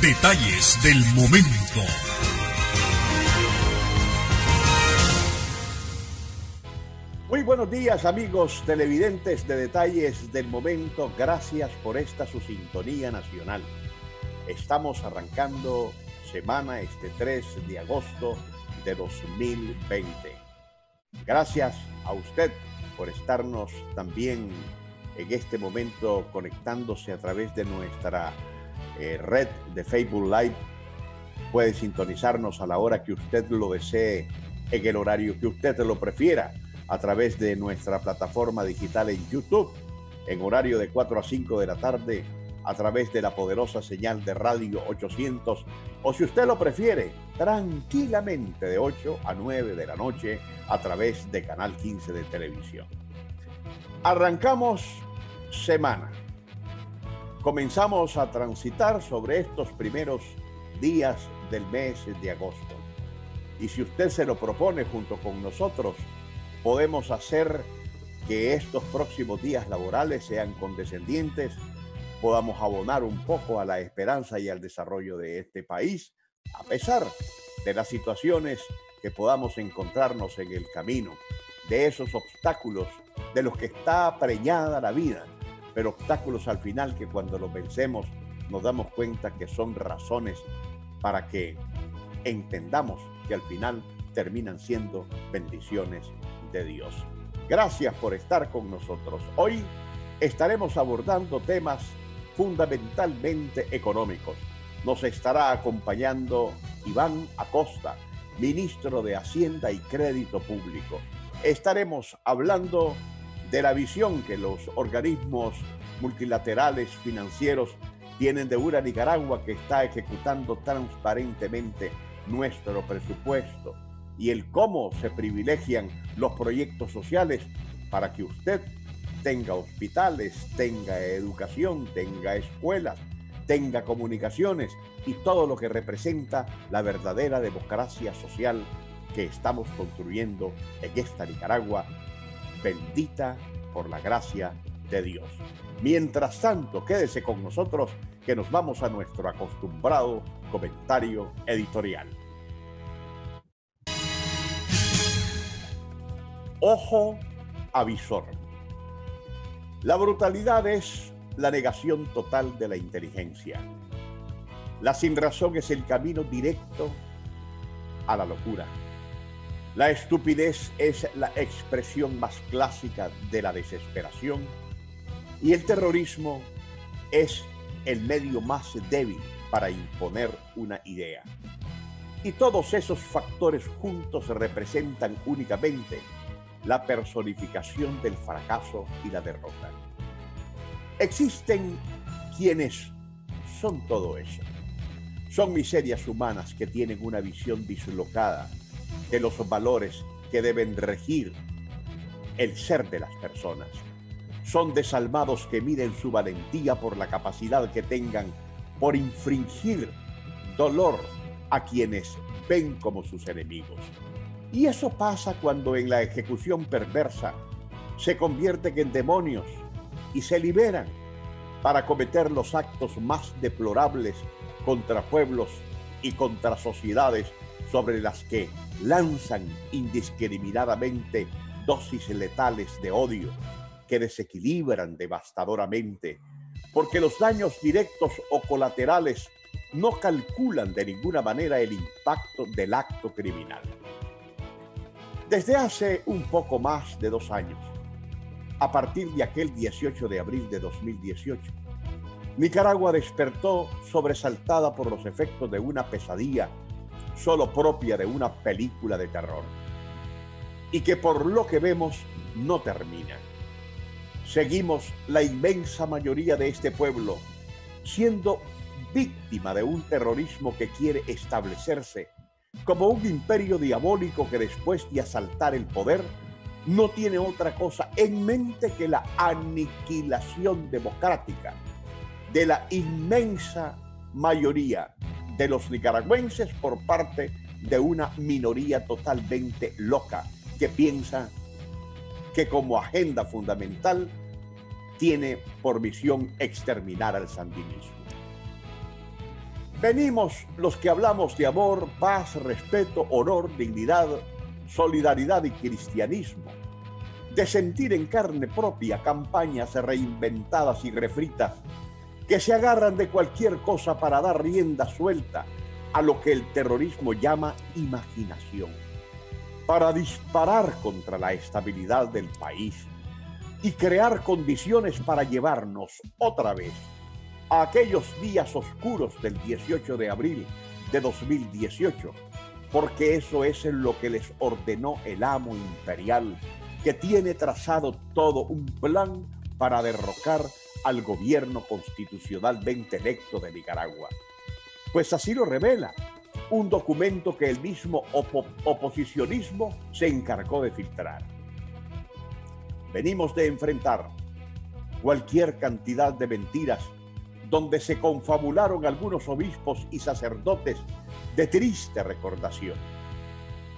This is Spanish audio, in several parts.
Detalles del momento. Muy buenos días, amigos televidentes de Detalles del Momento. Gracias por esta su sintonía nacional. Estamos arrancando semana este 3 de agosto de 2020. Gracias a usted por estarnos también en este momento conectándose a través de nuestra red de Facebook Live. Puede sintonizarnos a la hora que usted lo desee, en el horario que usted lo prefiera, a través de nuestra plataforma digital en YouTube, en horario de 4 a 5 de la tarde, a través de la poderosa señal de Radio 800, o si usted lo prefiere, tranquilamente de 8 a 9 de la noche, a través de Canal 15 de televisión. Arrancamos semana. Comenzamos a transitar sobre estos primeros días del mes de agosto. Y si usted se lo propone junto con nosotros, podemos hacer que estos próximos días laborales sean condescendientes, podamos abonar un poco a la esperanza y al desarrollo de este país, a pesar de las situaciones que podamos encontrarnos en el camino, de esos obstáculos de los que está preñada la vida, pero obstáculos al final que cuando los vencemos nos damos cuenta que son razones para que entendamos que al final terminan siendo bendiciones de Dios. Gracias por estar con nosotros. Hoy estaremos abordando temas fundamentalmente económicos. Nos estará acompañando Iván Acosta, ministro de Hacienda y Crédito Público. Estaremos hablando de la visión que los organismos multilaterales financieros tienen de una Nicaragua que está ejecutando transparentemente nuestro presupuesto y el cómo se privilegian los proyectos sociales para que usted tenga hospitales, tenga educación, tenga escuelas, tenga comunicaciones y todo lo que representa la verdadera democracia social que estamos construyendo en esta Nicaragua, bendita por la gracia de Dios. Mientras tanto, quédese con nosotros que nos vamos a nuestro acostumbrado comentario editorial. Ojo avisor. La brutalidad es la negación total de la inteligencia. La sinrazón es el camino directo a la locura. La estupidez es la expresión más clásica de la desesperación y el terrorismo es el medio más débil para imponer una idea. Y todos esos factores juntos representan únicamente la personificación del fracaso y la derrota. Existen quienes son todo eso. Son miserias humanas que tienen una visión dislocada de los valores que deben regir el ser de las personas. Son desalmados que miden su valentía por la capacidad que tengan por infringir dolor a quienes ven como sus enemigos. Y eso pasa cuando en la ejecución perversa se convierten en demonios y se liberan para cometer los actos más deplorables contra pueblos y contra sociedades sobre las que lanzan indiscriminadamente dosis letales de odio que desequilibran devastadoramente, porque los daños directos o colaterales no calculan de ninguna manera el impacto del acto criminal. Desde hace un poco más de 2 años, a partir de aquel 18 de abril de 2018, Nicaragua despertó sobresaltada por los efectos de una pesadilla solo propia de una película de terror y que por lo que vemos no termina. Seguimos la inmensa mayoría de este pueblo siendo víctima de un terrorismo que quiere establecerse como un imperio diabólico que después de asaltar el poder no tiene otra cosa en mente que la aniquilación democrática de la inmensa mayoría de los nicaragüenses por parte de una minoría totalmente loca que piensa que como agenda fundamental tiene por misión exterminar al sandinismo. Venimos los que hablamos de amor, paz, respeto, honor, dignidad, solidaridad y cristianismo, de sentir en carne propia campañas reinventadas y refritas que se agarran de cualquier cosa para dar rienda suelta a lo que el terrorismo llama imaginación, para disparar contra la estabilidad del país y crear condiciones para llevarnos otra vez a aquellos días oscuros del 18 de abril de 2018, porque eso es en lo que les ordenó el amo imperial, que tiene trazado todo un plan para derrocar al gobierno constitucionalmente electo de Nicaragua. Pues así lo revela un documento que el mismo oposicionismo se encargó de filtrar. Venimos de enfrentar cualquier cantidad de mentiras donde se confabularon algunos obispos y sacerdotes de triste recordación,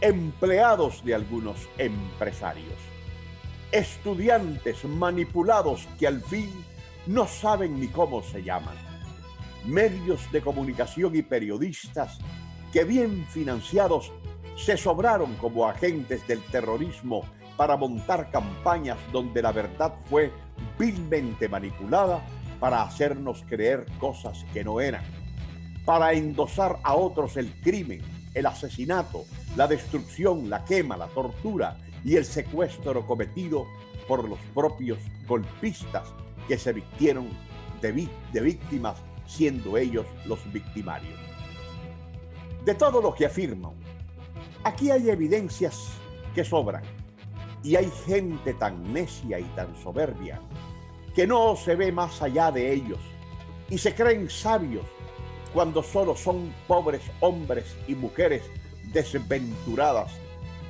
empleados de algunos empresarios, estudiantes manipulados que al fin no saben ni cómo se llaman, medios de comunicación y periodistas que bien financiados se sobraron como agentes del terrorismo para montar campañas donde la verdad fue vilmente manipulada para hacernos creer cosas que no eran, para endosar a otros el crimen, el asesinato, la destrucción, la quema, la tortura y el secuestro cometido por los propios golpistas que se vistieron de víctimas, siendo ellos los victimarios. De todo lo que afirman, aquí hay evidencias que sobran y hay gente tan necia y tan soberbia que no se ve más allá de ellos y se creen sabios cuando solo son pobres hombres y mujeres desventuradas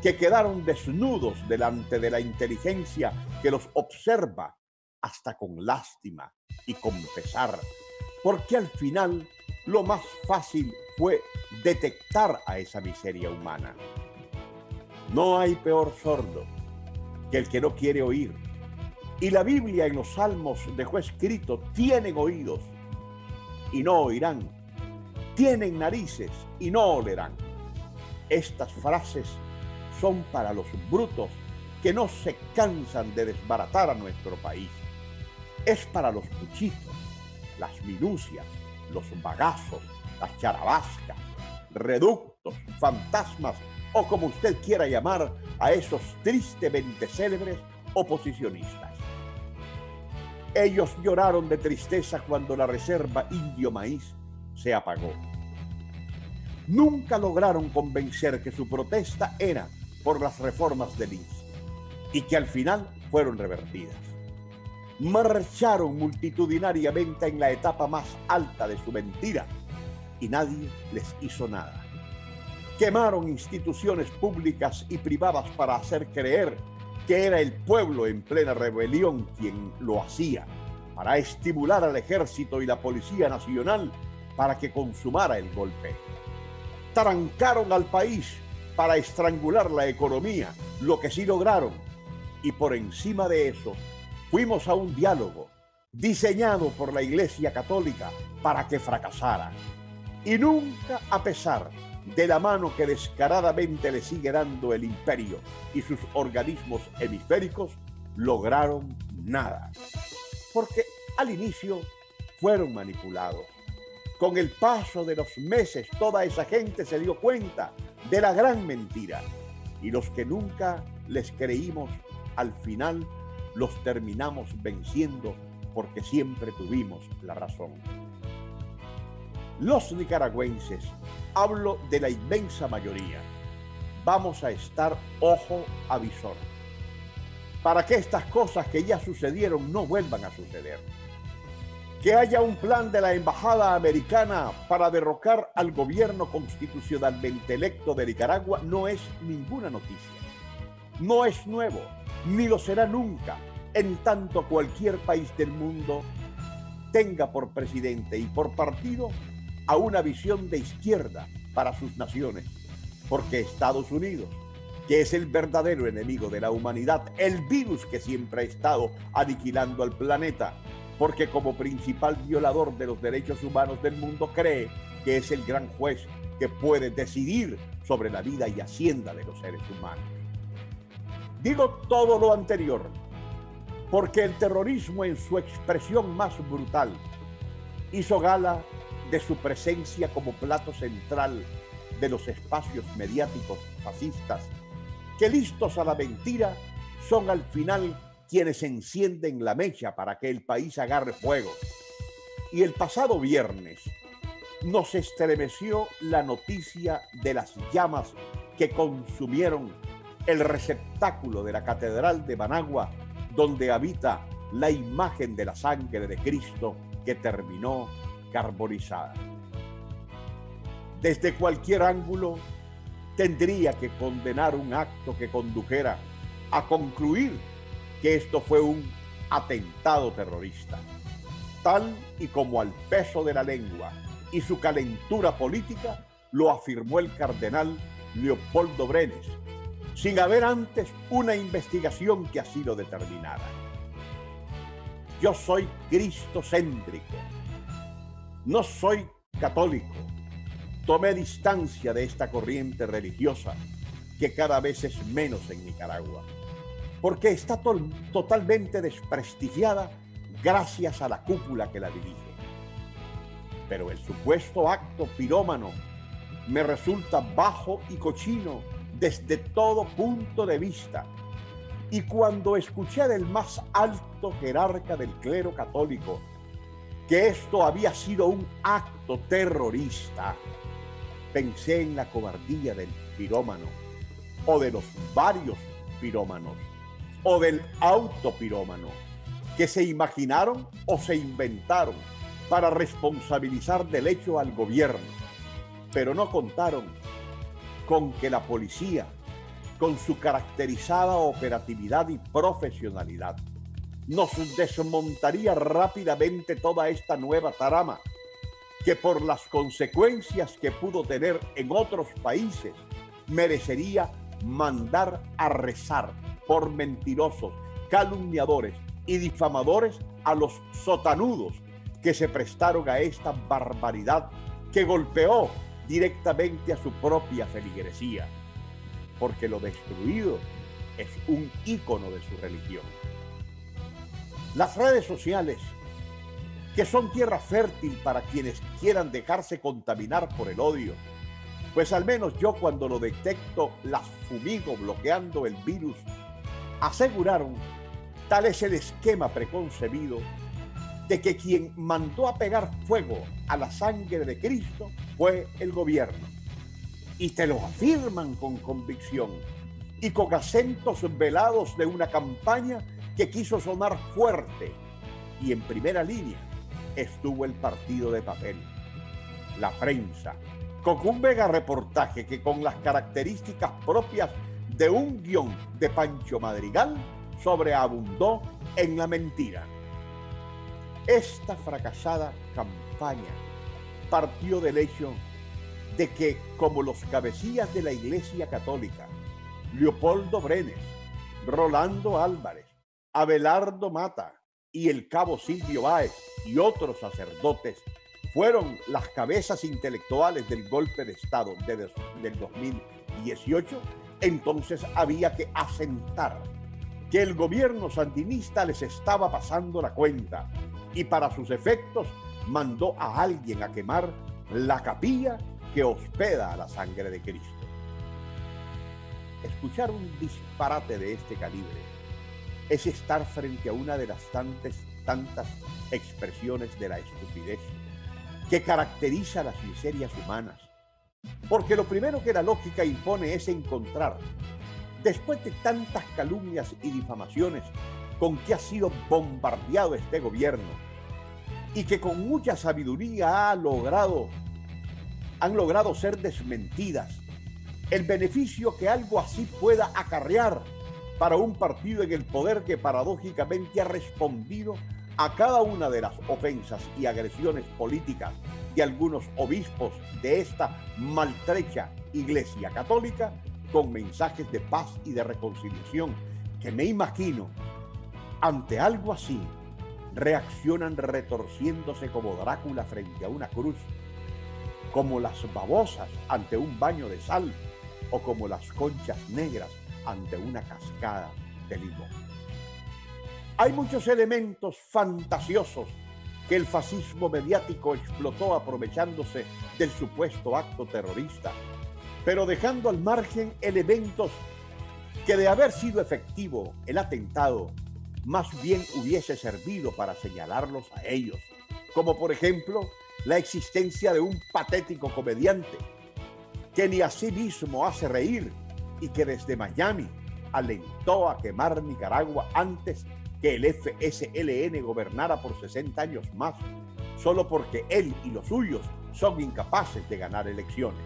que quedaron desnudos delante de la inteligencia que los observa hasta con lástima y con pesar, porque al final lo más fácil fue detectar a esa miseria humana. No hay peor sordo que el que no quiere oír. Y la Biblia en los Salmos dejó escrito: tienen oídos y no oirán, tienen narices y no olerán. Estas frases son para los brutos que no se cansan de desbaratar a nuestro país. Es para los cuchitos, las minucias, los bagazos, las charabascas, reductos, fantasmas o como usted quiera llamar a esos tristemente célebres oposicionistas. Ellos lloraron de tristeza cuando la reserva Indio Maíz se apagó. Nunca lograron convencer que su protesta era por las reformas del INSS y que al final fueron revertidas. Marcharon multitudinariamente en la etapa más alta de su mentira y nadie les hizo nada. Quemaron instituciones públicas y privadas para hacer creer que era el pueblo en plena rebelión quien lo hacía, para estimular al ejército y la Policía Nacional para que consumara el golpe. Trancaron al país para estrangular la economía, lo que sí lograron, y por encima de eso, fuimos a un diálogo diseñado por la Iglesia Católica para que fracasara. Y nunca, a pesar de la mano que descaradamente le sigue dando el imperio y sus organismos hemisféricos, lograron nada. Porque al inicio fueron manipulados. Con el paso de los meses, toda esa gente se dio cuenta de la gran mentira. Y los que nunca les creímos, al final los terminamos venciendo porque siempre tuvimos la razón. Los nicaragüenses, hablo de la inmensa mayoría, vamos a estar ojo a visor para que estas cosas que ya sucedieron no vuelvan a suceder. Que haya un plan de la Embajada Americana para derrocar al gobierno constitucionalmente electo de Nicaragua no es ninguna noticia. No es nuevo, ni lo será nunca, en tanto cualquier país del mundo tenga por presidente y por partido a una visión de izquierda para sus naciones, porque Estados Unidos, que es el verdadero enemigo de la humanidad, el virus que siempre ha estado aniquilando al planeta, porque como principal violador de los derechos humanos del mundo cree que es el gran juez que puede decidir sobre la vida y hacienda de los seres humanos. Digo todo lo anterior porque el terrorismo en su expresión más brutal hizo gala de su presencia como plato central de los espacios mediáticos fascistas, que listos a la mentira son al final quienes encienden la mecha para que el país agarre fuego. Y el pasado viernes nos estremeció la noticia de las llamas que consumieron el receptáculo de la Catedral de Managua, donde habita la imagen de la sangre de Cristo que terminó carbonizada. Desde cualquier ángulo tendría que condenar un acto que condujera a concluir que esto fue un atentado terrorista, tal y como al peso de la lengua y su calentura política lo afirmó el cardenal Leopoldo Brenes, sin haber antes una investigación que así lo determinara. Yo soy cristocéntrico, no soy católico. Tomé distancia de esta corriente religiosa que cada vez es menos en Nicaragua, porque está totalmente desprestigiada gracias a la cúpula que la dirige. Pero el supuesto acto pirómano me resulta bajo y cochino desde todo punto de vista. Y cuando escuché del más alto jerarca del clero católico que esto había sido un acto terrorista, pensé en la cobardía del pirómano, o de los varios pirómanos, o del autopirómano, que se imaginaron o se inventaron para responsabilizar del hecho al gobierno, pero no contaron con que la policía, con su caracterizada operatividad y profesionalidad, nos desmontaría rápidamente toda esta nueva trama, que por las consecuencias que pudo tener en otros países, merecería mandar a rezar por mentirosos, calumniadores y difamadores a los sotanudos que se prestaron a esta barbaridad que golpeó directamente a su propia feligresía, porque lo destruido es un ícono de su religión. Las redes sociales, que son tierra fértil para quienes quieran dejarse contaminar por el odio, pues al menos yo cuando lo detecto las fumigo bloqueando el virus, aseguraron, tal es el esquema preconcebido, de que quien mandó a pegar fuego a la sangre de Cristo fue el gobierno. Y te lo afirman con convicción y con acentos velados de una campaña que quiso sonar fuerte. Y en primera línea estuvo el partido de papel, la prensa, con un mega reportaje que con las características propias de un guión de Pancho Madrigal sobreabundó en la mentira. Esta fracasada campaña partió del hecho de que, como los cabecillas de la Iglesia Católica, Leopoldo Brenes, Rolando Álvarez, Abelardo Mata y el cabo Silvio Báez y otros sacerdotes fueron las cabezas intelectuales del golpe de Estado del 2018, entonces había que asentar que el gobierno sandinista les estaba pasando la cuenta y para sus efectos mandó a alguien a quemar la capilla que hospeda a la sangre de Cristo. Escuchar un disparate de este calibre es estar frente a una de las tantas expresiones de la estupidez que caracteriza las miserias humanas. Porque lo primero que la lógica impone es encontrar, después de tantas calumnias y difamaciones con que ha sido bombardeado este gobierno y que con mucha sabiduría han logrado ser desmentidas, el beneficio que algo así pueda acarrear para un partido en el poder que paradójicamente ha respondido a cada una de las ofensas y agresiones políticas de algunos obispos de esta maltrecha Iglesia Católica con mensajes de paz y de reconciliación, que me imagino, ante algo así, reaccionan retorciéndose como Drácula frente a una cruz, como las babosas ante un baño de sal o como las conchas negras ante una cascada de limón. Hay muchos elementos fantasiosos que el fascismo mediático explotó aprovechándose del supuesto acto terrorista, pero dejando al margen elementos que, de haber sido efectivo el atentado, más bien hubiese servido para señalarlos a ellos, como por ejemplo la existencia de un patético comediante que ni a sí mismo hace reír y que desde Miami alentó a quemar Nicaragua antes que el FSLN gobernara por 60 años más, solo porque él y los suyos son incapaces de ganar elecciones.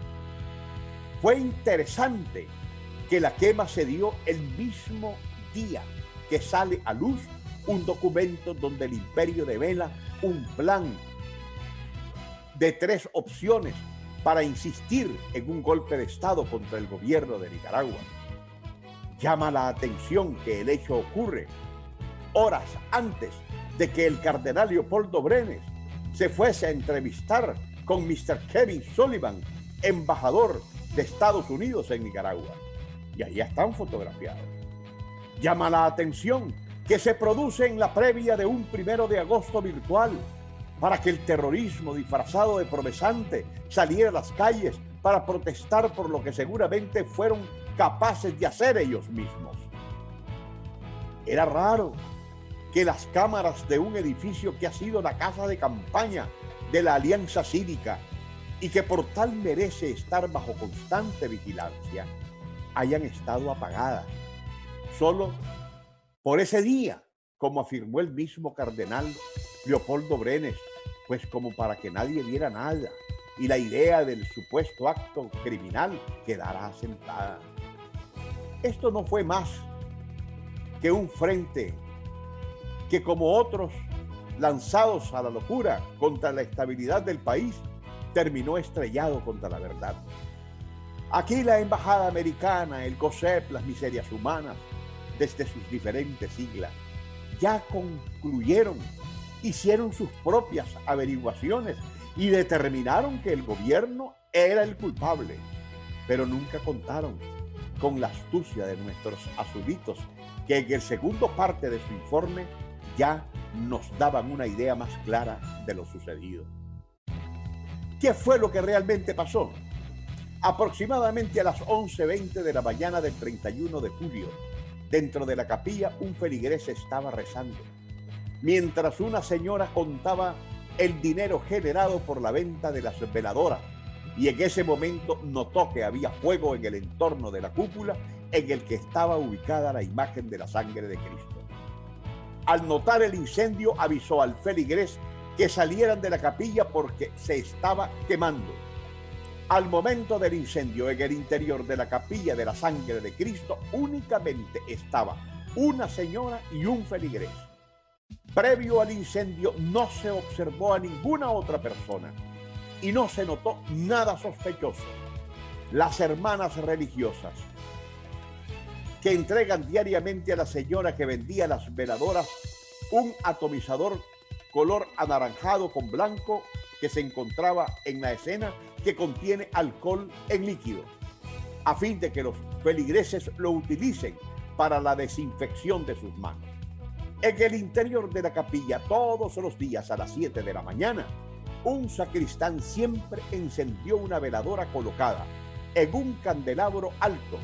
Fue interesante que la quema se dio el mismo día que sale a luz un documento donde el imperio devela un plan de 3 opciones para insistir en un golpe de Estado contra el gobierno de Nicaragua. Llama la atención que el hecho ocurre horas antes de que el cardenal Leopoldo Brenes se fuese a entrevistar con Mr. Kevin Sullivan, embajador de Estados Unidos en Nicaragua. Y ahí están fotografiados. Llama la atención que se produce en la previa de un 1 de agosto virtual para que el terrorismo disfrazado de promesante saliera a las calles para protestar por lo que seguramente fueron capaces de hacer ellos mismos. Era raro que las cámaras de un edificio que ha sido la casa de campaña de la Alianza Cívica y que por tal merece estar bajo constante vigilancia, hayan estado apagadas solo por ese día, como afirmó el mismo cardenal Leopoldo Brenes, pues como para que nadie viera nada y la idea del supuesto acto criminal quedará asentada. Esto no fue más que un frente que, como otros lanzados a la locura contra la estabilidad del país, terminó estrellado contra la verdad. Aquí la embajada americana, el COSEP, las miserias humanas, desde sus diferentes siglas, ya concluyeron, hicieron sus propias averiguaciones y determinaron que el gobierno era el culpable, pero nunca contaron con la astucia de nuestros azulitos, que en el segundo parte de su informe ya nos daban una idea más clara de lo sucedido. ¿Qué fue lo que realmente pasó? Aproximadamente a las 11:20 de la mañana del 31 de julio, dentro de la capilla, un feligrés estaba rezando, mientras una señora contaba el dinero generado por la venta de las veladoras, y en ese momento notó que había fuego en el entorno de la cúpula en el que estaba ubicada la imagen de la sangre de Cristo. Al notar el incendio, avisó al feligrés que salieran de la capilla porque se estaba quemando. Al momento del incendio, en el interior de la capilla de la sangre de Cristo, únicamente estaba una señora y un feligrés. Previo al incendio no se observó a ninguna otra persona y no se notó nada sospechoso. Las hermanas religiosas que entregan diariamente a la señora que vendía las veladoras un atomizador color anaranjado con blanco que se encontraba en la escena, que contiene alcohol en líquido, a fin de que los feligreses lo utilicen para la desinfección de sus manos. En el interior de la capilla, todos los días a las 7 de la mañana, un sacristán siempre encendió una veladora colocada en un candelabro alto,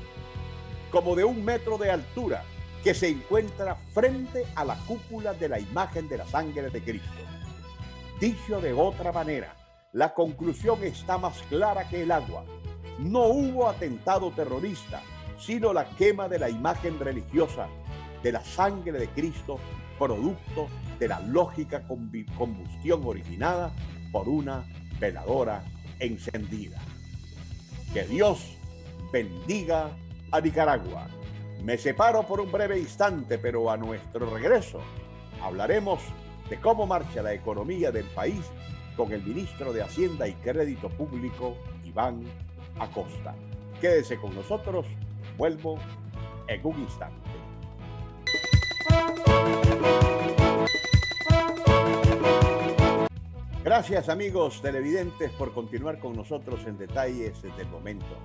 como de 1 metro de altura, que se encuentra frente a la cúpula de la imagen de la sangre de Cristo. Dicho de otra manera, la conclusión está más clara que el agua. No hubo atentado terrorista, sino la quema de la imagen religiosa de la sangre de Cristo, producto de la lógica combustión originada por una veladora encendida. Que Dios bendiga a Nicaragua. Me separo por un breve instante, pero a nuestro regreso hablaremos de cómo marcha la economía del país con el ministro de Hacienda y Crédito Público, Iván Acosta. Quédese con nosotros, vuelvo en un instante. Gracias, amigos televidentes, por continuar con nosotros en Detalles del Momento.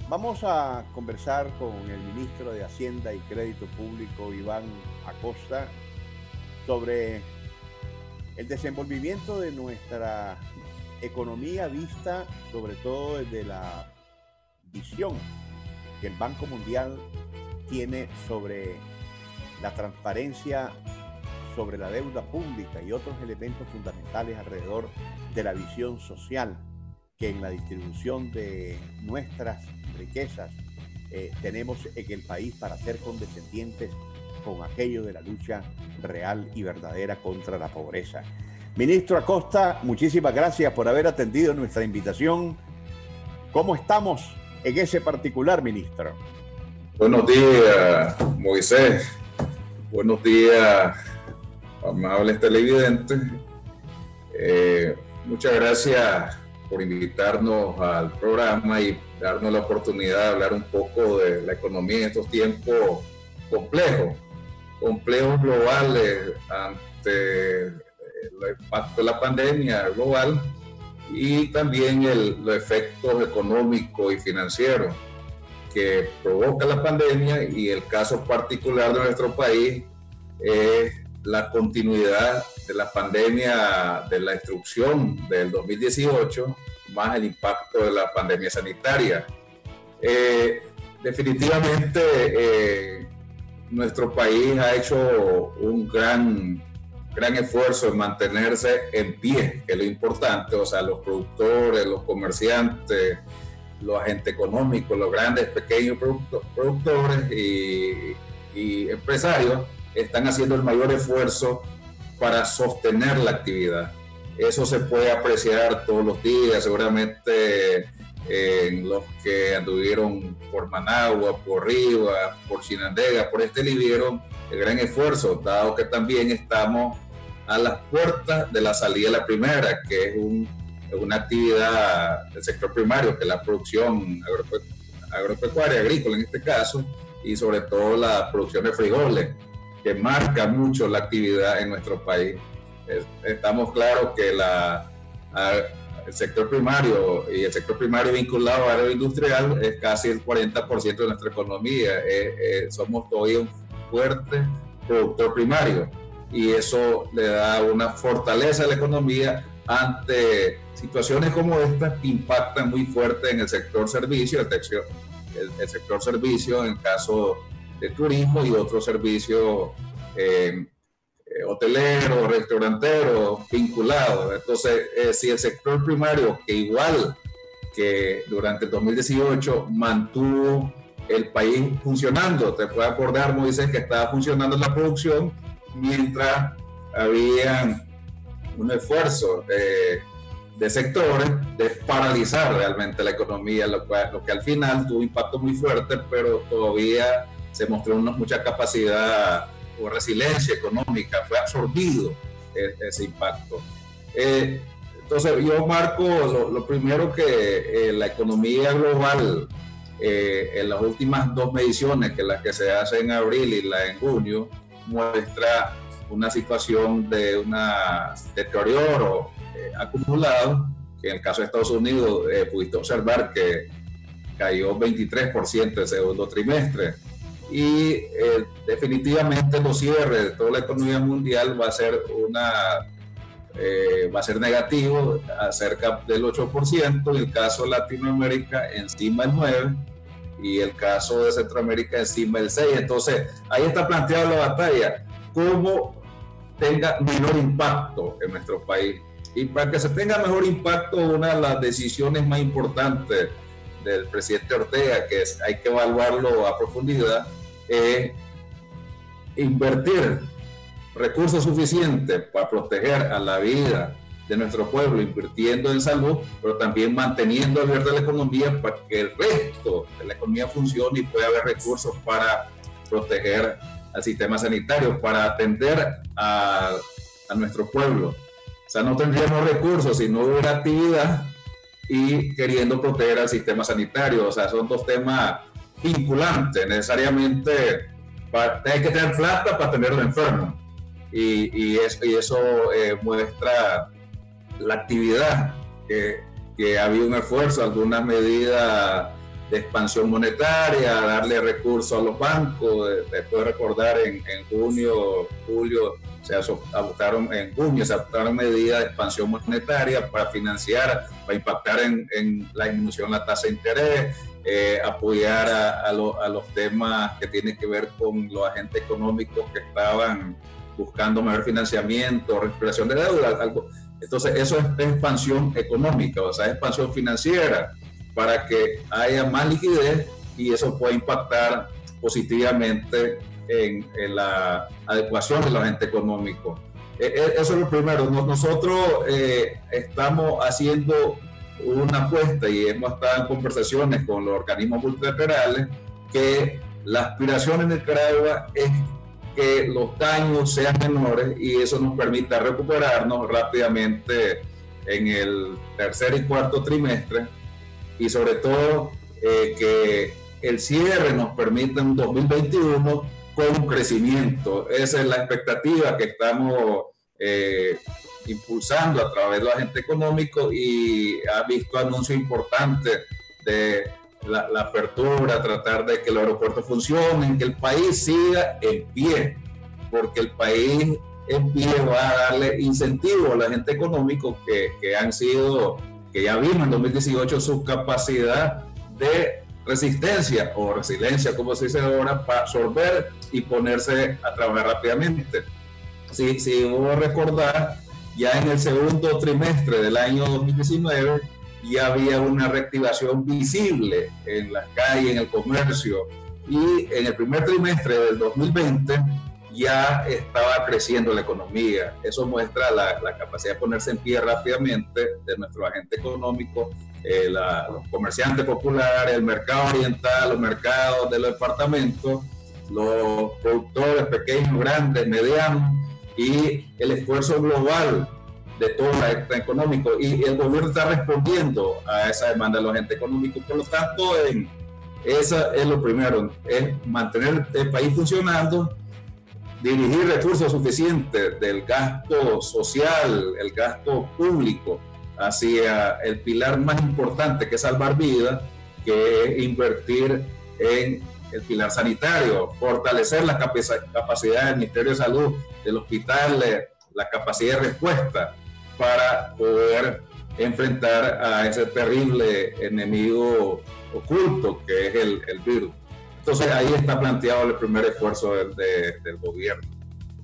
Vamos a conversar con el ministro de Hacienda y Crédito Público, Iván Acosta, sobre el desenvolvimiento de nuestra economía vista sobre todo desde la visión que el Banco Mundial tiene sobre la transparencia, sobre la deuda pública y otros elementos fundamentales alrededor de la visión social que en la distribución de nuestras riquezas tenemos en el país para ser condescendientes con aquello de la lucha real y verdadera contra la pobreza. Ministro Acosta, muchísimas gracias por haber atendido nuestra invitación. ¿Cómo estamos en ese particular, ministro? Buenos días, Moisés. Buenos días, amables televidentes. Muchas gracias por invitarnos al programa y darnos la oportunidad de hablar un poco de la economía en estos tiempos complejos globales ante el impacto de la pandemia global y también los efectos económicos y financieros que provoca la pandemia, y el caso particular de nuestro país es la continuidad de la pandemia, de la destrucción del 2018, más el impacto de la pandemia sanitaria. Definitivamente nuestro país ha hecho un gran esfuerzo en mantenerse en pie, que es lo importante. O sea, los productores, los comerciantes, los agentes económicos, los grandes, pequeños productores y empresarios están haciendo el mayor esfuerzo para sostener la actividad. Eso se puede apreciar todos los días, seguramente en los que anduvieron por Managua, por Rivas, por Chinandega, por este vieron el gran esfuerzo, dado que también estamos a las puertas de la salida de la primera, que es una actividad del sector primario, que es la producción agropecuaria, agrícola en este caso, y sobre todo la producción de frijoles, que marca mucho la actividad en nuestro país. Estamos claros que el sector primario y el sector primario vinculado a agroindustrial es casi el 40% de nuestra economía. Somos todavía un fuerte productor primario, y eso le da una fortaleza a la economía ante situaciones como estas que impactan muy fuerte en el sector servicio, el sector servicio en el caso de turismo y otros servicios hoteleros, restauranteros vinculados. Entonces, si el sector primario, que igual que durante el 2018 mantuvo el país funcionando, te puedes acordar, Moisés, que estaba funcionando la producción mientras había un esfuerzo de sectores de paralizar realmente la economía, lo que al final tuvo impacto muy fuerte, pero todavía se mostró mucha capacidad o resiliencia económica, fue absorbido ese impacto. Entonces yo marco lo primero que la economía global, en las últimas dos mediciones, que la que se hace en abril y la en junio, muestra una situación de un deterioro acumulado, que en el caso de Estados Unidos pudiste observar que cayó 23% el segundo trimestre, y definitivamente los cierres de toda la economía mundial va a ser negativo, cerca del 8%, y el caso de Latinoamérica encima del 9%, y el caso de Centroamérica encima del 6%. Entonces ahí está planteada la batalla, cómo tenga menor impacto en nuestro país. Y para que se tenga mejor impacto, una de las decisiones más importantes del presidente Ortega, que hay que evaluarlo a profundidad, es invertir recursos suficientes para proteger a la vida de nuestro pueblo, invirtiendo en salud, pero también manteniendo abierta la economía para que el resto de la economía funcione y pueda haber recursos para proteger al sistema sanitario, para atender a nuestro pueblo. O sea, no tendríamos recursos si no hubiera actividad y queriendo proteger al sistema sanitario. O sea, son dos temas vinculantes. Necesariamente hay que tener plata para tener un enfermo. Y eso muestra la actividad, que había un esfuerzo, algunas medidas de expansión monetaria, darle recursos a los bancos. Después de recordar en julio, se adoptaron medidas de expansión monetaria para financiar, para impactar en la disminución de la tasa de interés, apoyar a los temas que tienen que ver con los agentes económicos que estaban buscando mayor financiamiento, recuperación de deuda. Entonces eso es expansión económica, o sea, expansión financiera, para que haya más liquidez y eso pueda impactar positivamente en la adecuación de los agentes económicos. Eso es lo primero. Nosotros estamos haciendo una apuesta y hemos estado en conversaciones con los organismos multilaterales que la aspiración en Nicaragua es que los daños sean menores y eso nos permita recuperarnos rápidamente en el tercer y cuarto trimestre, y sobre todo que el cierre nos permita un 2021 con crecimiento. Esa es la expectativa que estamos impulsando a través de los agentes económicos, y ha visto anuncios importantes de la apertura, tratar de que los aeropuertos funcionen, que el país siga en pie, porque el país en pie va a darle incentivo a la gente económica que han sido, que ya vimos en 2018 su capacidad de resistencia o resiliencia, como se dice ahora, para absorber y ponerse a trabajar rápidamente. Si vos recordás, ya en el segundo trimestre del año 2019 ya había una reactivación visible en las calles, en el comercio, y en el primer trimestre del 2020 ya estaba creciendo la economía. Eso muestra la capacidad de ponerse en pie rápidamente de nuestro agente económico, los comerciantes populares, el mercado oriental, los mercados de los departamentos, los productores pequeños, grandes, medianos, y el esfuerzo global de todo el agente económico. Y el gobierno está respondiendo a esa demanda de los agentes económicos. Por lo tanto, esa es lo primero, es mantener el país funcionando, dirigir recursos suficientes del gasto social, el gasto público, hacia el pilar más importante, que es salvar vidas, que es invertir en el pilar sanitario, fortalecer la capacidad del Ministerio de Salud, del hospital, la capacidad de respuesta para poder enfrentar a ese terrible enemigo oculto que es el virus. Entonces ahí está planteado el primer esfuerzo del gobierno.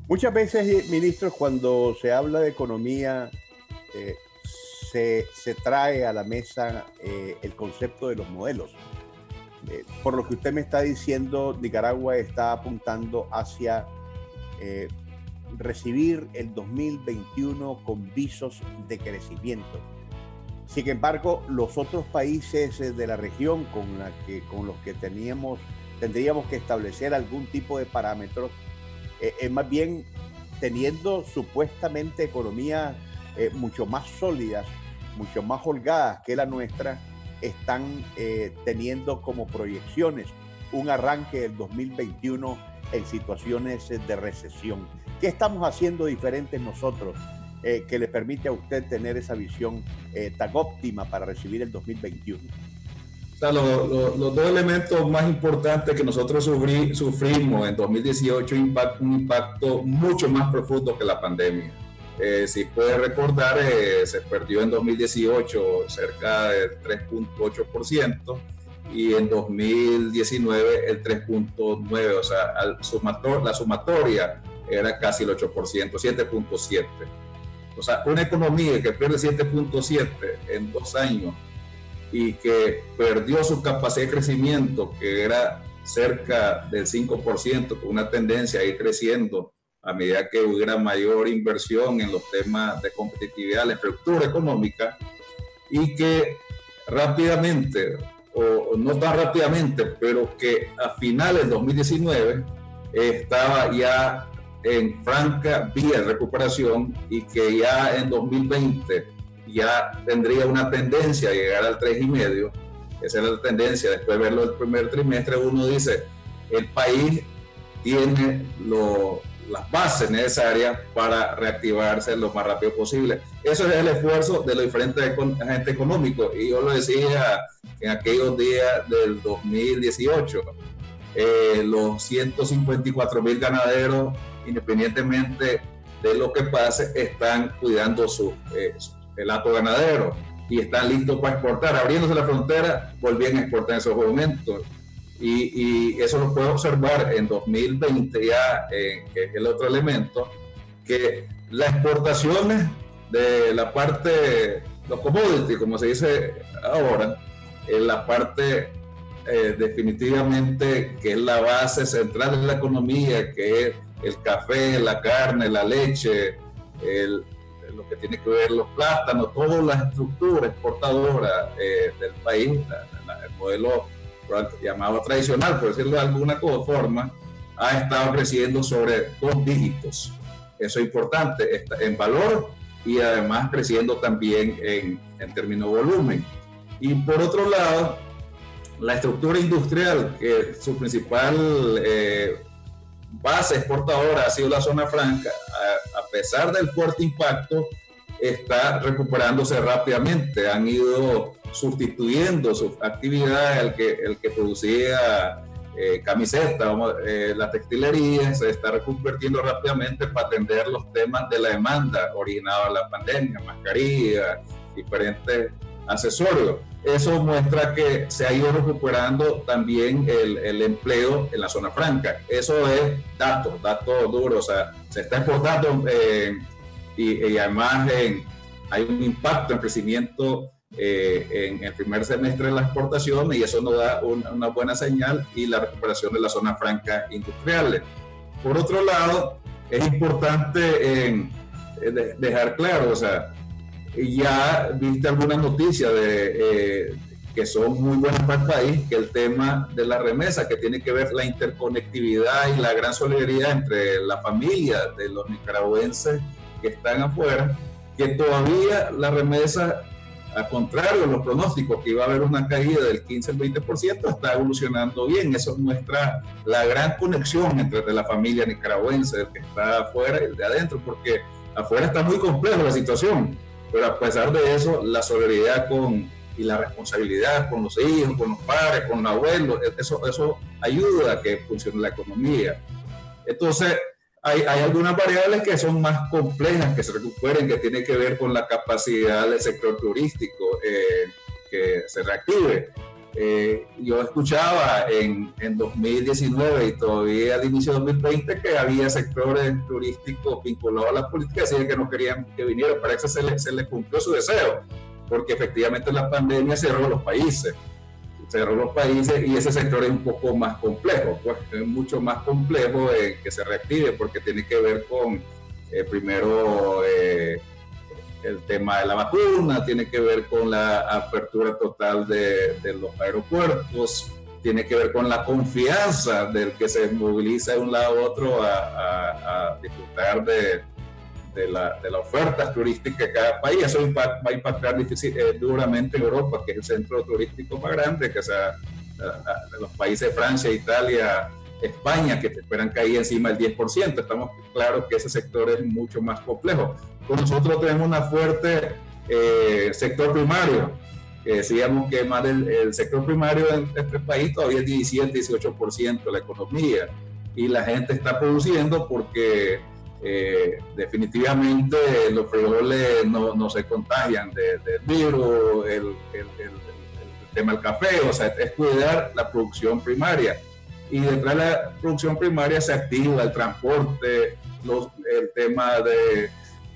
Muchas veces, ministro, cuando se habla de economía, se trae a la mesa el concepto de los modelos. Por lo que usted me está diciendo, Nicaragua está apuntando hacia recibir el 2021 con visos de crecimiento. Sin embargo, los otros países de la región con los que tendríamos que establecer algún tipo de parámetros, más bien teniendo supuestamente economías mucho más sólidas, mucho más holgadas que la nuestra, están teniendo como proyecciones un arranque del 2021 en situaciones de recesión. ¿Qué estamos haciendo diferentes nosotros que le permite a usted tener esa visión tan óptima para recibir el 2021? O sea, los dos elementos más importantes que nosotros sufrimos en 2018, un impacto mucho más profundo que la pandemia. Si puede recordar, se perdió en 2018 cerca del 3.8% y en 2019 el 3.9%, o sea, la sumatoria era casi el 8%, 7.7%. O sea, una economía que pierde 7.7% en 2 años y que perdió su capacidad de crecimiento, que era cerca del 5%, con una tendencia a ir creciendo a medida que hubiera mayor inversión en los temas de competitividad, la infraestructura económica, y que rápidamente, o no tan rápidamente, pero que a finales de 2019 estaba ya en franca vía de recuperación y que ya en 2020 ya tendría una tendencia a llegar al 3,5%. Esa era la tendencia. Después de verlo el primer trimestre, uno dice, el país tiene las bases necesarias para reactivarse lo más rápido posible. Eso es el esfuerzo de los diferentes agentes económicos, y yo lo decía en aquellos días del 2018, los 154,000 ganaderos, independientemente de lo que pase, están cuidando el hato ganadero y están listos para exportar. Abriéndose la frontera, volvían a exportar en esos momentos. Y eso lo puedo observar en 2020 ya, que es el otro elemento, que las exportaciones de la parte, los commodities, como se dice ahora, en la parte definitivamente que es la base central de la economía, que es el café, la carne, la leche, lo que tiene que ver los plátanos, toda la estructura exportadora del país, el modelo llamado tradicional, por decirlo de alguna forma, ha estado creciendo sobre 2 dígitos. Eso es importante en valor y además creciendo también en términos de volumen. Y por otro lado, la estructura industrial, que su principal base exportadora ha sido la zona franca, a pesar del fuerte impacto, está recuperándose rápidamente. Han ido sustituyendo sus actividades, el que producía camisetas, la textilería se está reconvirtiendo rápidamente para atender los temas de la demanda originada de la pandemia, mascarillas, diferentes accesorios. Eso muestra que se ha ido recuperando también el empleo en la zona franca. Eso es datos duros, o sea, se está exportando y además hay un impacto en crecimiento en el primer semestre de la exportación, y eso nos da una buena señal, y la recuperación de la zona franca industriales. Por otro lado, es importante dejar claro, o sea, ya viste algunas noticias que son muy buenas para el país, que el tema de la remesa, que tiene que ver la interconectividad y la gran solidaridad entre la familia de los nicaragüenses que están afuera, que todavía la remesa, al contrario de los pronósticos que iba a haber una caída del 15 al 20%, está evolucionando bien. Eso muestra la gran conexión entre la familia nicaragüense, el que está afuera y el de adentro, porque afuera está muy compleja la situación, pero a pesar de eso, la solidaridad y la responsabilidad con los hijos, con los padres, con los abuelos, eso ayuda a que funcione la economía. Entonces, hay algunas variables que son más complejas, que se recuperen, que tienen que ver con la capacidad del sector turístico, que se reactive. Yo escuchaba en 2019 y todavía al inicio de 2020 que había sectores turísticos vinculados a las políticas, así que no querían que vinieran. Para eso se les cumplió su deseo, porque efectivamente la pandemia cerró los países y ese sector es un poco más complejo, pues es mucho más complejo que se reactive, porque tiene que ver con primero el tema de la vacuna, tiene que ver con la apertura total de los aeropuertos, tiene que ver con la confianza del que se moviliza de un lado a otro a disfrutar de la oferta turística de cada país. Eso va a impactar duramente en Europa, que es el centro turístico más grande, que sea de los países de Francia, Italia, España, que te esperan caer encima del 10%. Estamos claros que ese sector es mucho más complejo. Con nosotros tenemos una fuerte sector primario, que decíamos que más el sector primario en este país todavía es 17-18% de la economía, y la gente está produciendo porque definitivamente los frijoles no se contagian del virus, el tema del café, o sea, es cuidar la producción primaria, y detrás de la producción primaria se activa el transporte, el tema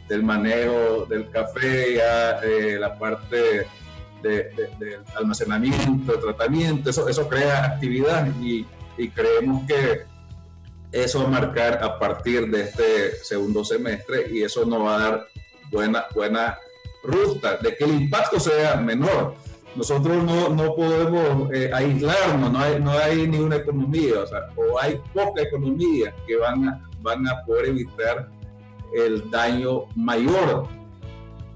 del manejo del café, ya, la parte de almacenamiento, de tratamiento, eso crea actividad, y creemos que eso va a marcar a partir de este segundo semestre, y eso nos va a dar buena ruta de que el impacto sea menor. Nosotros no podemos aislarnos, no hay ni una economía, o hay poca economía que van a poder evitar el daño mayor,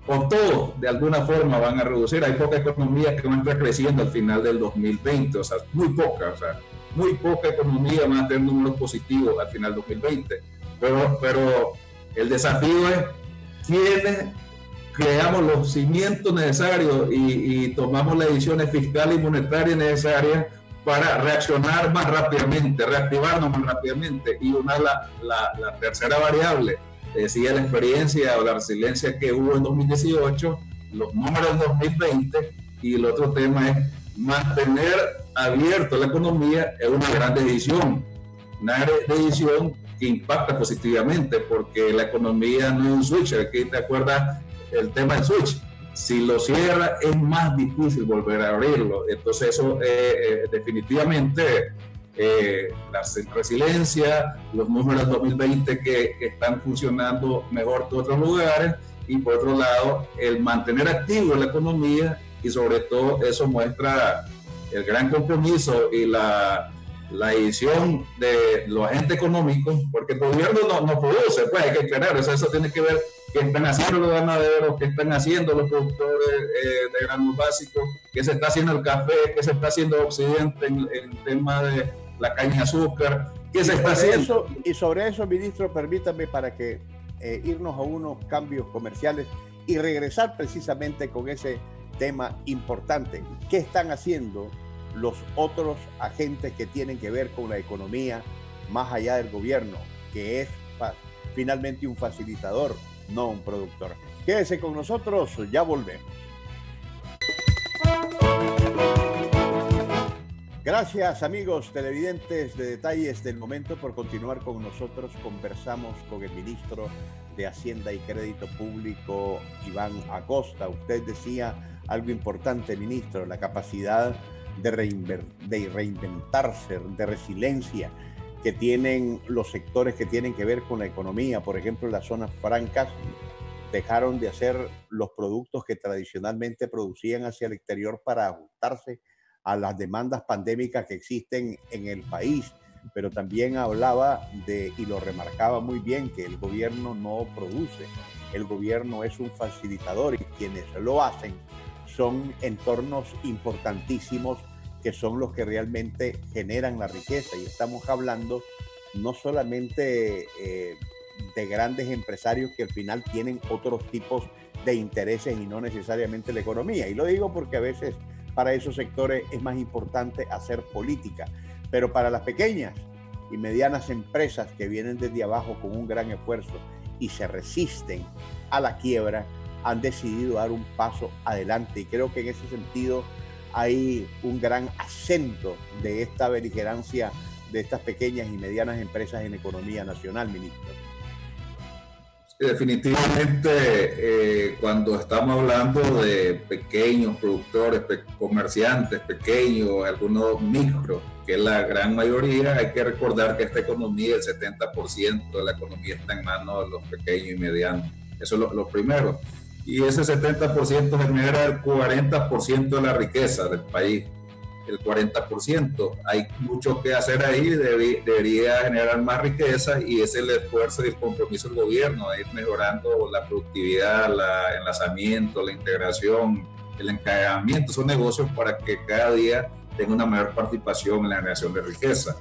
o todos de alguna forma van a reducir. Hay poca economía que va a estar creciendo al final del 2020, muy poca economía van a tener números positivos al final del 2020. pero el desafío es quiénes creamos los cimientos necesarios y tomamos las decisiones fiscales y monetarias necesarias para reaccionar más rápidamente, reactivarnos más rápidamente. Y la tercera variable, decía la experiencia o la resiliencia que hubo en 2018, los números en 2020, y el otro tema es mantener abierta la economía. Es una gran decisión que impacta positivamente, porque la economía no es un switch. Aquí te acuerdas el tema del switch. Si lo cierra es más difícil volver a abrirlo. Entonces eso definitivamente la resiliencia, los números 2020 que están funcionando mejor que otros lugares, y por otro lado el mantener activo la economía, y sobre todo eso muestra el gran compromiso y la decisión de los agentes económicos, porque el gobierno no produce, pues hay que aclarar, o sea, eso tiene que ver qué están haciendo los ganaderos, qué están haciendo los productores de granos básicos, qué se está haciendo el café, qué se está haciendo en Occidente en el tema de la caña de azúcar, qué se está haciendo. Y sobre eso, ministro, permítame para que irnos a unos cambios comerciales y regresar precisamente con ese tema importante. ¿Qué están haciendo los otros agentes que tienen que ver con la economía más allá del gobierno, que es finalmente un facilitador, no un productor? Quédese con nosotros, ya volvemos. Gracias, amigos televidentes de Detalles del Momento, por continuar con nosotros. Conversamos con el ministro de Hacienda y Crédito Público, Iván Acosta. Usted decía algo importante, ministro, la capacidad de reinventarse, de resiliencia que tienen los sectores que tienen que ver con la economía. Por ejemplo, las zonas francas dejaron de hacer los productos que tradicionalmente producían hacia el exterior para ajustarse a las demandas pandémicas que existen en el país, pero también hablaba y lo remarcaba muy bien, que el gobierno no produce, el gobierno es un facilitador, y quienes lo hacen son entornos importantísimos que son los que realmente generan la riqueza. Y estamos hablando no solamente de grandes empresarios que al final tienen otros tipos de intereses y no necesariamente la economía. Y lo digo porque a veces para esos sectores es más importante hacer política, pero para las pequeñas y medianas empresas que vienen desde abajo con un gran esfuerzo y se resisten a la quiebra, han decidido dar un paso adelante, y creo que en ese sentido hay un gran acento de esta beligerancia de estas pequeñas y medianas empresas en economía nacional, ministro. Definitivamente, cuando estamos hablando de pequeños productores, comerciantes pequeños, algunos micro, que es la gran mayoría, hay que recordar que esta economía, el 70% de la economía está en manos de los pequeños y medianos. Eso es lo primero. Y ese 70% genera el 40% de la riqueza del país. El 40%. Hay mucho que hacer ahí, debería generar más riqueza, y ese es el esfuerzo y el compromiso del gobierno, de ir mejorando la productividad, el enlazamiento, la integración, el encadenamiento de esos negocios para que cada día tenga una mayor participación en la generación de riqueza.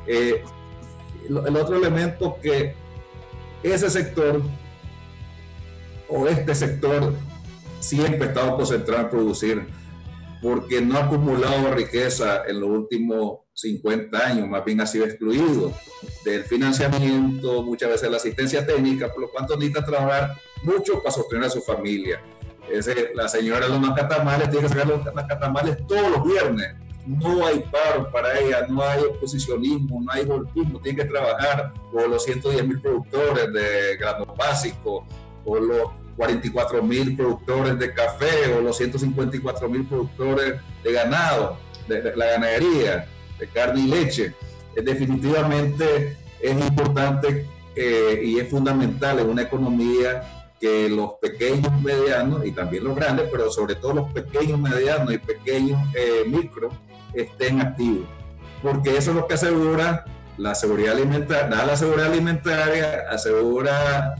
El otro elemento, que ese sector o este sector siempre ha estado concentrado en producir, porque no ha acumulado riqueza en los últimos 50 años, más bien ha sido excluido del financiamiento, muchas veces la asistencia técnica, por lo cual necesita trabajar mucho para sostener a su familia. La señora de los nacatamales tiene que sacar los nacatamales todos los viernes. No hay paro para ella, no hay oposicionismo, no hay golpismo. Tiene que trabajar por los 110.000 productores de granos básicos, por los 44.000 productores de café, o los 154.000 productores de ganado, de la ganadería, de carne y leche. Definitivamente es importante y es fundamental en una economía que los pequeños, medianos y también los grandes, pero sobre todo los pequeños, medianos y pequeños micro, estén activos, porque eso es lo que asegura la seguridad alimentaria, asegura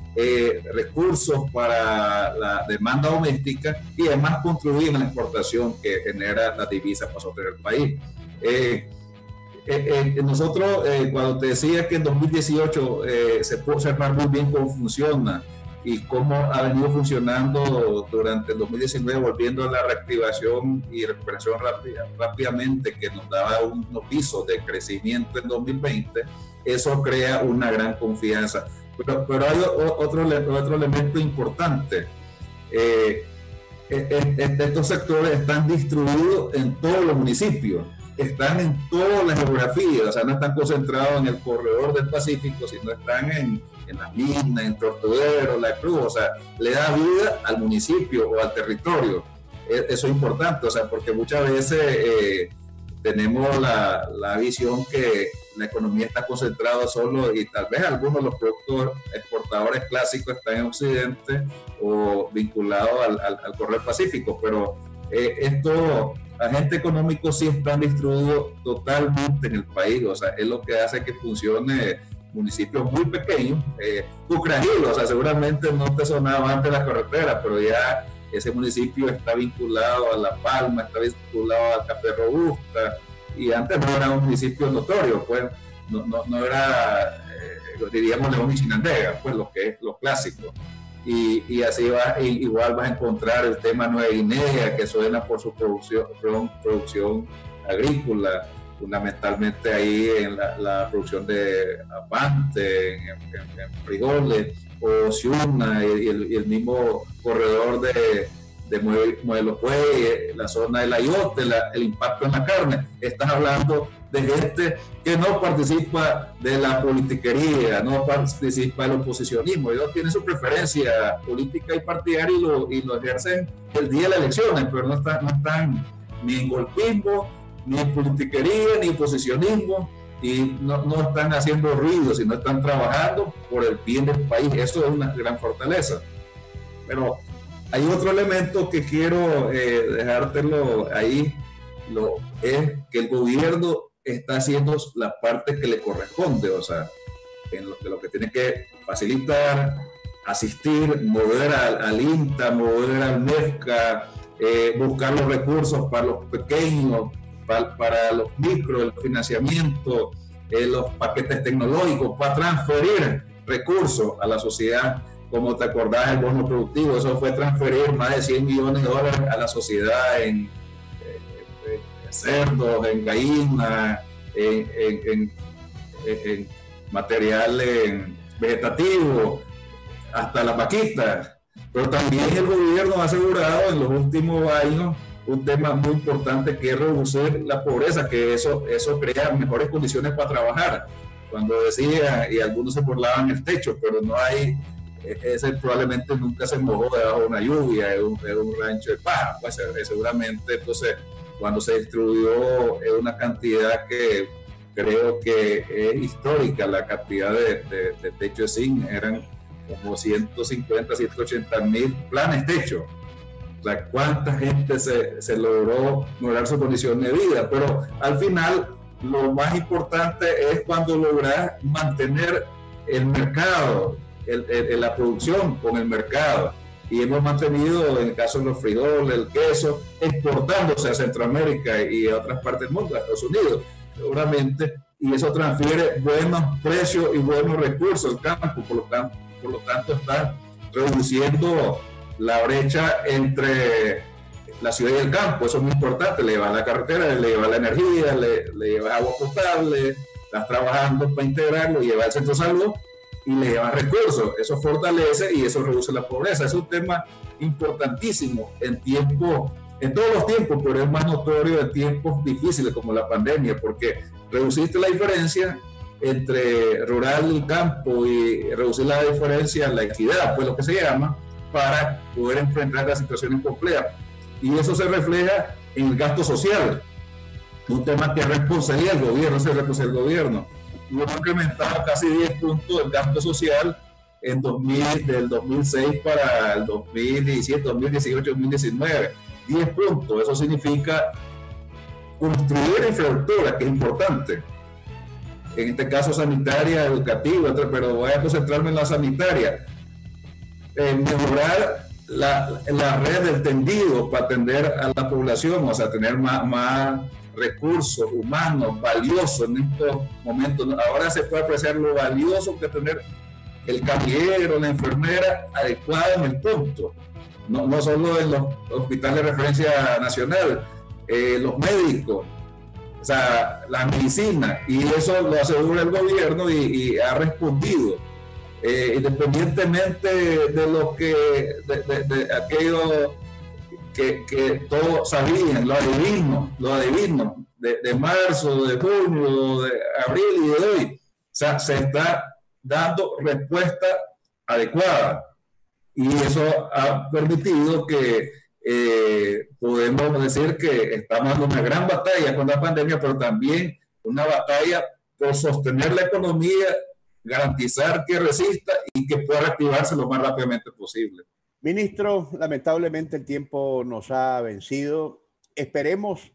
recursos para la demanda doméstica, y además contribuye en la exportación que genera la divisa para sostener el país. nosotros, cuando te decía que en 2018 se puede observar muy bien cómo funciona y cómo ha venido funcionando durante el 2019, volviendo a la reactivación y recuperación rápidamente, que nos daba unos pisos de crecimiento en 2020, eso crea una gran confianza. Pero hay otro elemento importante. Estos sectores están distribuidos en todos los municipios, están en todas las geografías, o sea, no están concentrados en el corredor del Pacífico, sino están en las minas, en Tortuguero, La Cruz, o sea, le da vida al municipio o al territorio. Eso es importante, o sea, porque muchas veces tenemos la visión que la economía está concentrada solo, y tal vez algunos de los productos exportadores clásicos están en Occidente o vinculados al corredor Pacífico, pero estos agentes económicos sí están distribuidos totalmente en el país, o sea, es lo que hace que funcione municipios muy pequeños. Ucragil, o sea, seguramente no te sonaba antes la carretera, pero ya ese municipio está vinculado a La Palma, está vinculado a Café Robusta, y antes no era un municipio notorio, pues no era, diríamos, León y Chinandega, pues lo que es lo clásico. Y así va, igual vas a encontrar el tema Nueva Guinea, que suena por su producción agrícola, fundamentalmente ahí en la producción de apante, en frijoles, o Ciuna y el mismo corredor de Modelo Puey, la zona del ayote, el impacto en la carne. Estás hablando de gente que no participa de la politiquería, no participa del oposicionismo, ellos tienen su preferencia política y partidaria y lo ejercen el día de las elecciones, pero no están ni en golpismo, ni en politiquería, ni en posicionismo, y no están haciendo ruido, sino están trabajando por el bien del país. Eso es una gran fortaleza. Pero hay otro elemento que quiero dejártelo ahí, es que el gobierno está haciendo la parte que le corresponde, o sea, en lo que tiene que facilitar, asistir, mover al INTA, mover al MEFCA, buscar los recursos para los pequeños, para los micros, el financiamiento, los paquetes tecnológicos, para transferir recursos a la sociedad. Como te acordás, el bono productivo, eso fue transferir más de $100 millones a la sociedad en cerdos, en gallinas, en material vegetativo, hasta las vaquitas. Pero también el gobierno ha asegurado en los últimos años un tema muy importante, que es reducir la pobreza, que eso crea mejores condiciones para trabajar. Cuando decía, y algunos se burlaban, el techo, pero no hay, ese probablemente nunca se mojó debajo de una lluvia, es un rancho de paja, pues seguramente. Entonces, cuando se distribuyó, es una cantidad que creo que es histórica, la cantidad de techo de zinc, eran como 150, 180 mil planes techo. O sea, cuánta gente se logró mejorar su condición de vida, pero al final lo más importante es cuando logras mantener el mercado, la producción con el mercado. Y hemos mantenido, en el caso de los frijoles, el queso, exportándose a Centroamérica y a otras partes del mundo, a Estados Unidos, seguramente, y eso transfiere buenos precios y buenos recursos al campo. Por lo tanto está reduciendo la brecha entre la ciudad y el campo. Eso es muy importante. Le llevas la carretera, le llevas la energía, le llevas agua potable, estás trabajando para integrarlo, llevas el centro de salud y le llevas recursos. Eso fortalece y eso reduce la pobreza. Es un tema importantísimo en todos los tiempos, pero es más notorio en tiempos difíciles como la pandemia, porque reduciste la diferencia entre rural y campo, y reducir la diferencia, la equidad, pues lo que se llama, para poder enfrentar las situaciones complejas. Y eso se refleja en el gasto social, un tema que es responsabilidad del gobierno, es responsabilidad del gobierno. Y hemos incrementado casi 10 puntos el gasto social del 2006 para el 2017, 2018, 2019. 10 puntos, eso significa construir infraestructura, que es importante. En este caso sanitaria, educativa, pero voy a concentrarme en la sanitaria. Mejorar la red del tendido para atender a la población, o sea, tener más recursos humanos valiosos en estos momentos. Ahora se puede apreciar lo valioso que es tener el camillero, la enfermera adecuada en el punto, no solo en los hospitales de referencia nacional, los médicos, o sea, la medicina, y eso lo asegura el gobierno y ha respondido, independientemente de lo que, de aquello que todos sabían, lo adivino, de marzo, de junio, de abril y de hoy. O sea, se está dando respuesta adecuada y eso ha permitido que podemos decir que estamos en una gran batalla con la pandemia, pero también una batalla por sostener la economía, garantizar que resista y que pueda reactivarse lo más rápidamente posible. Ministro, lamentablemente el tiempo nos ha vencido. Esperemos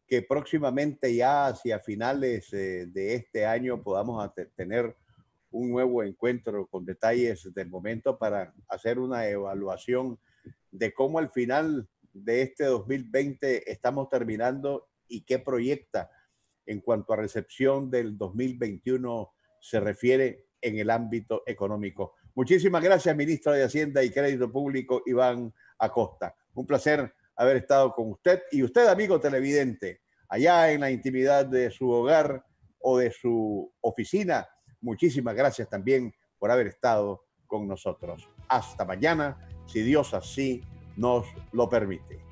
que próximamente, ya hacia finales de este año, podamos tener un nuevo encuentro con detalles del momento para hacer una evaluación de cómo al final de este 2020 estamos terminando y qué proyecta en cuanto a recepción del 2021 se refiere en el ámbito económico. Muchísimas gracias, ministro de Hacienda y Crédito Público, Iván Acosta. Un placer haber estado con usted y usted, amigo televidente, allá en la intimidad de su hogar o de su oficina. Muchísimas gracias también por haber estado con nosotros. Hasta mañana, si Dios así nos lo permite.